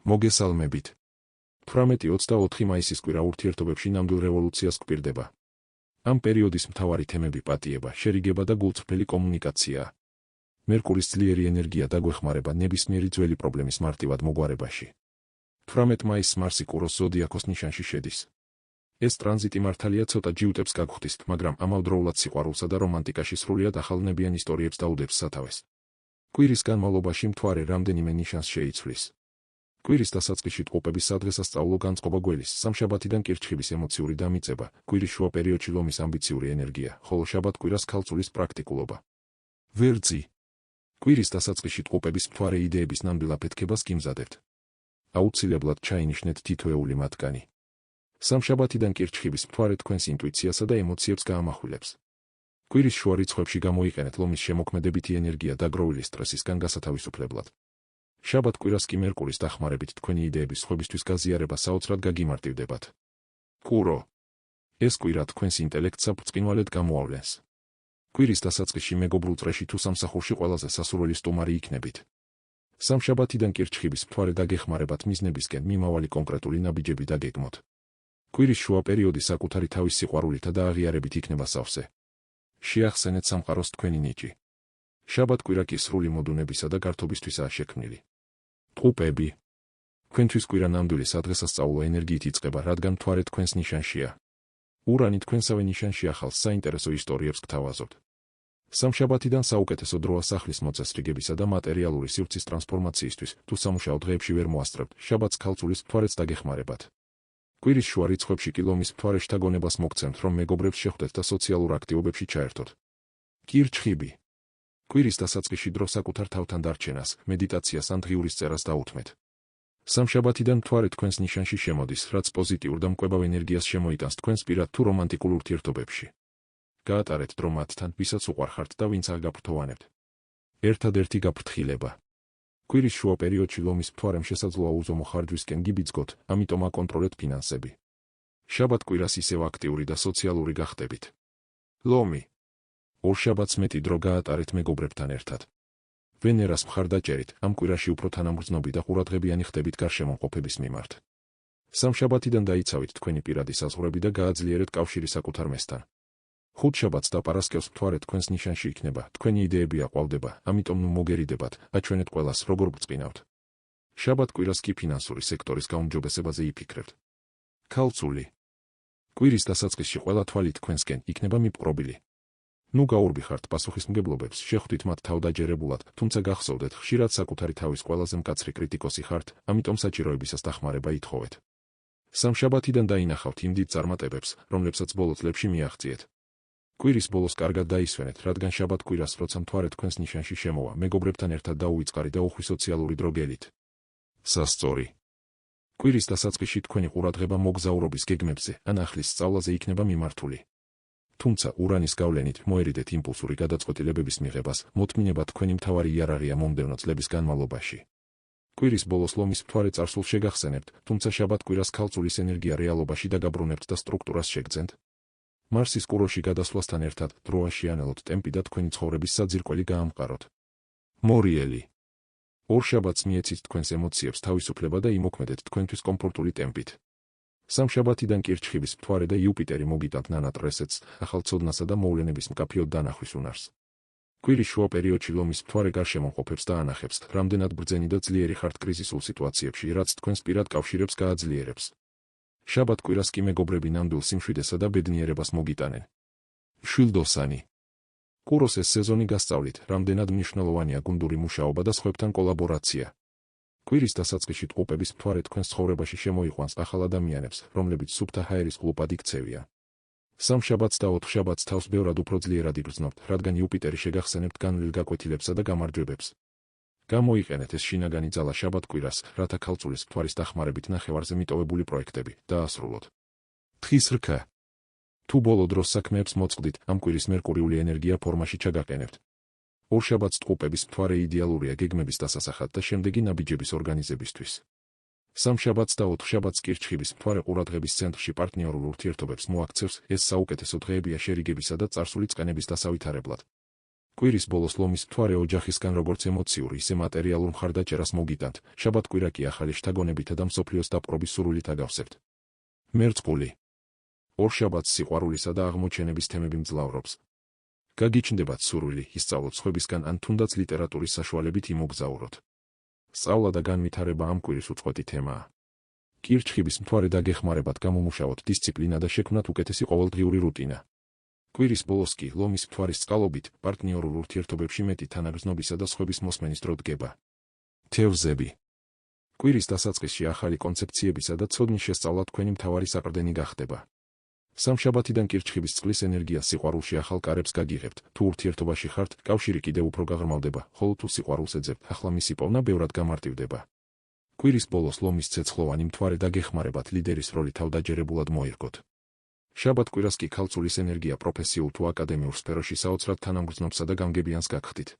მოგესალმებით. 18-24 მაისის კვირა ურთიერთობებში ნამდვილ რევოლუციას გვპირდება. ამ პერიოდის მთავარი თემები პატიება, შერიგება და გულწრფელი კომუნიკაციაა. მერკურის ძლიერი ენერგია დაგვეხმარება ნებისმიერი ძველი პრობლემის მარტივად მოგვარებაში. 18 მაისს მარსი კუროს ზოდიაქოს ნიშანში შედის. ეს ტრანზიტი მართალია ცოტა ჯიუტებს გაგხვდისთ, მაგრამ ამავდროულად სიყვარულსა და რომანტიკაში სრულიად ახალნებიან ისტორიებს დაუდებს სათავეს. კვირის განმავლობაში მთვარე რამდენიმე ნიშანს შეიცვლის. კვირის დასაწყისში ტყუპების სადღესასწაულო განწყობა გველის, სამშაბათიდან კირჩხიბის ემოციური დამიწება, კვირის შუა პერიოდში ლომის ამბიციური ენერგია, ხოლო შაბათ-კვირას ქალწულის პრაქტიკულობა. ვერძი. კვირის დასაწყისში ტყუპების მთვარე იდეების ნამდვილ აფეთქებას გიმზადებთ. აუცილებლად ჩაინიშნეთ თითოეული მათგანი. სამშაბათიდან კირჩხიბის მთვარე თქვენს ინტუიციასა და ემოციებს გაამახვილებს. კვირის შუა რიცხვებში გამოიყენეთ ლომის შემოქმედებითი ენერგია დაგროვილი სტრესისგან გასათავისუფლებლად. შაბათ-კვირას კი მერკურის დახმარებით თქვენი იდეების სხვებისთვის გაზიარება საოცრად გაგიმარტივდებათ. კურო. ეს კვირა თქვენს ინტელექტს საფრწყინვალედ გამოავლენს. კვირის დასაწყისში მეგობრულ წრეში თუ სამსახურში ყველაზე სასურველი სტუმარი იქნებით. სამშაბათიდან კირჩხიბის მთვარე დაგეხმარებათ მიზნებისკენ მიმავალი კონკრეტული ნაბიჯები დაგეგმოთ. კვირის შუა პერიოდი საკუთარი თავის სიყვარულითა და აღიარებით იქნება სავსე. შეახსენეთ სამყაროს თქვენი ნიჭი. შაბათ-კვირა კი სრული მოდუნებისა და გართობისთვისაა შექმნილი. ტყუპები. თქვენთვის კვირა ნამდვილი სადღესასწაულო ენერგიით იწყება, რადგან მთვარე თქვენს ნიშანშია. ურანი თქვენსავე ნიშანში ახალ საინტერესო ისტორიებს გთავაზობთ. სამშაბათიდან საუკეთესო დროა სახლის მოწესრიგებისა და მატერიალური სივრცის ტრანსფორმაციისთვის, თუ სამუშაო დღეებში ვერ მოასწრებთ, შაბათს ქალწულის მთვარეც დაგეხმარებათ. კვირის შუა რიცხვებში კი ლომის მთვარე შთაგონებას მოგცემთ, რომ მეგობრებს შეხვდეთ და სოციალურ აქტივობებში ჩაერთოთ. კირჩხიბი. კვირის დასაწყისში დრო საკუთარ თავთან დარჩენას, მედიტაციას ან დღიურის წერას დაუთმეთ. სამშაბათიდან მთვარე თქვენს ნიშანში შემოდის, რაც პოზიტიურ და მკვებავ ენერგიას შემოიტანს თქვენს პირად თუ რომანტიკულ ურთიერთობებში. გაატარეთ დრო მათთან, ვისაც უყვარხართ და ვინც აგაფრთოვანებთ. ერთადერთი გაფრთხილება. კვირის შუა პერიოდში ლომის მთვარემ შესაძლოა უზომო ხარჯვისკენ გიბიძგოთ, ამიტომ აკონტროლეთ ფინანსები. შაბათ-კვირას ისევ აქტიური და სოციალური გახდებით. ლომი. ორ შაბათს მეტი დრო გაატარეთ მეგობრებთან ერთად. ვენერას მხარდაჭერით, ამ კვირაში უფრო თანამგრძნობი და ყურადღებიანი ხდებით გარშემოყოფების მიმართ. სამშაბათიდან დაიცავით თქვენი პირადი საზღვრები და გააძლიერეთ კავშირი საკუთარ მესთან. ხუთშაბათს და პარასკევს მთვარე თქვენს ნიშანში იქნება, თქვენი იდეები აყვავდება, ამიტომ ნუ მოგერიდებათ, აჩვენეთ ყველას, როგორ გწყინავთ. შაბათ-კვირას კი ფინანსური სექტორის გაუმჯობესებაზე იფიქრებთ. ქალწული. კვირის დასაწყისში ყველა თვალი თქვენსკენ იქნება მიპყრობილი. ნუ გაურბიხართ პასუხისმგებლობებს, შეხვდით მათ თავდაჯერებულად, თუმცა გახსოვდეთ, ხშირად საკუთარი თავის ყველაზე მკაცრი კრიტიკოსი ხართ, ამიტომ საჭიროებისას დახმარება ითხოვეთ. სამშაბათიდან დაინახავთ იმ დიდ წარმატებებს, რომლებსაც ბოლო წლებში მიაღწიეთ. კვირის ბოლოს კარგად დაისვენეთ, რადგან შაბათ-კვირას, როცა მთვარე თქვენს ნიშანში შემოვა, მეგობრებთან ერთად დაუვიწყარი და უხვი სოციალური დრო გელით. სასწორი. კვირის დასაწყისში თქვენი ყურადღება მოგზაურობის გეგმებზე ან ახლის სწავლაზე იქნება მიმართული. თუმცა ურანის გავლენით მოერიდეთ იმპულსური გადაწყვეტილებების მიღებას, მოთმინება თქვენი მთავარი იარაღია მომდევნო წლების განმავლობაში. კვირის ბოლოს ლომის მთვარე წარსულს შეგახსენებთ, თუმცა შაბათ-კვირას ქალწულის ენერგია რეალობაში დაგაბრუნებთ და სტრუქტურას შეგძენთ. მარსის კუროში გადასვლასთან ერთად დრო აშიანელოთ ტემპი და თქვენი ცხოვრების საძირკველი გაამყაროთ. მორიელი. ორ შაბათს მიეცით თქვენს ემოციებს თავისუფლება და იმოქმედეთ თქვენთვის კომფორტული ტემპით. სამშაბათიდან კირჩხიბის მთვარე და იუპიტერი მოგიტანთ ნანატრესეთს, ახალ ცოდნასა და მოვლენების მკაფიოდ დანახვის უნარს. კვირის შუა პერიოდში ლომის მთვარე გარშემოყოფებს და ანახებს, რამდენად ბრძენი და ძლიერი ხართ კრიზისულ სიტუაციებში, რაც თქვენს პირად კავშირებს გააძლიერებს. შაბათ-კვირას კი მეგობრები ნამდვილ სიმშვიდესა და ბედნიერებას მოგიტანენ. მშვილდოსანი. კუროს ეს სეზონი გასწავლით, რამდენად მნიშვნელოვანია გუნდური მუშაობა და სხვებთან კოლაბორაცია. კვირის დასაწყისში ტყუპების მთვარე თქვენს ცხოვრებაში შემოიყვანს ახალ ადამიანებს, რომლებიც სუფთა ჰაერის ყლუპად იქცევიან. სამშაბათს და ოთხშაბათს თავს ბევრად უფრო ძლიერად იგრძნობთ, რადგან იუპიტერი შეგახსენებთ განვლილ გაკვეთილებსა და გამარჯვებებს. გამოიყენეთ ეს შინაგანი ძალა შაბათ-კვირას, რათა ქალწულის მთვარის დახმარებით ნახევარზე მიტოვებული პროექტები დაასრულოთ. თხის რქა. თუ ბოლო დროს საქმეებს მოწყდით, ამ კვირის მერკურიული ენერგია ფორმაში ჩაგაყენებთ. ორ შაბათს ტყუპების მთვარე იდეალურია გეგმების დასასახად და შემდეგი ნაბიჯების ორგანიზებისთვის. სამშაბათს და ოთხშაბათს კირჩხიბის მთვარე ყურადღების ცენტრში პარტნიორულ ურთიერთობებს მოაქცევს, ეს საუკეთესო დღეებია შერიგებისა და წარსული წყენების დასავითარებლად. კვირის ბოლოს ლომის მთვარე ოჯახისგან როგორც ემოციური, ისე მატერიალურ მხარდაჭერას მოგიტანთ. შაბათ-კვირა კი ახალი შთაგონებითა და მსოფლიოს დაპყრობის სურვილით აგავსებთ. მერწყული. ორ შაბათს სიყვარულისა და აღმოჩენების თემები მძლავრობს. გაგიჩნდებათ სურვილი, ისწავლოთ სხვებისგან ან თუნდაც ლიტერატურის საშუალებით იმოგზაუროთ. სწავლა და განვითარება ამ კვირის უწყვეტი თემაა. კირჩხიბის მთვარე დაგეხმარებათ გამომუშავოთ დისციპლინა და შექმნათ უკეთესი ყოველდღიური რუტინა. კვირის ბოლოს კი ლომის მთვარის წყალობით პარტნიორულ ურთიერთობებში მეტი თანაგრძნობისა და სხვების მოსმენის დრო დგება. თევზები. კვირის დასაწყისში ახალი კონცეფციებისა და ცოდნის შესწავლა თქვენი მთავარი საყრდენი გახდება. სამშაბათიდან კირჩხიბის წყლის ენერგია სიყვარულში ახალ კარებს გაგიღებთ. თუ ურთიერთობაში ხართ, კავშირი კიდევ უფრო გაღრმავდება, ხოლო თუ სიყვარულს ეძებთ, ახლა მისი პოვნა ბევრად გამარტივდება. კვირის ბოლოს ლომის ცეცხლოვანი მთვარე დაგეხმარებათ ლიდერის როლი თავდაჯერებულად მოერგოთ. შაბათ-კვირას კი ქალწულის ენერგია პროფესიულ თუ აკადემიურ სფეროში საოცრად თანამგრძნობსა და გამგებიანს გაგხდით.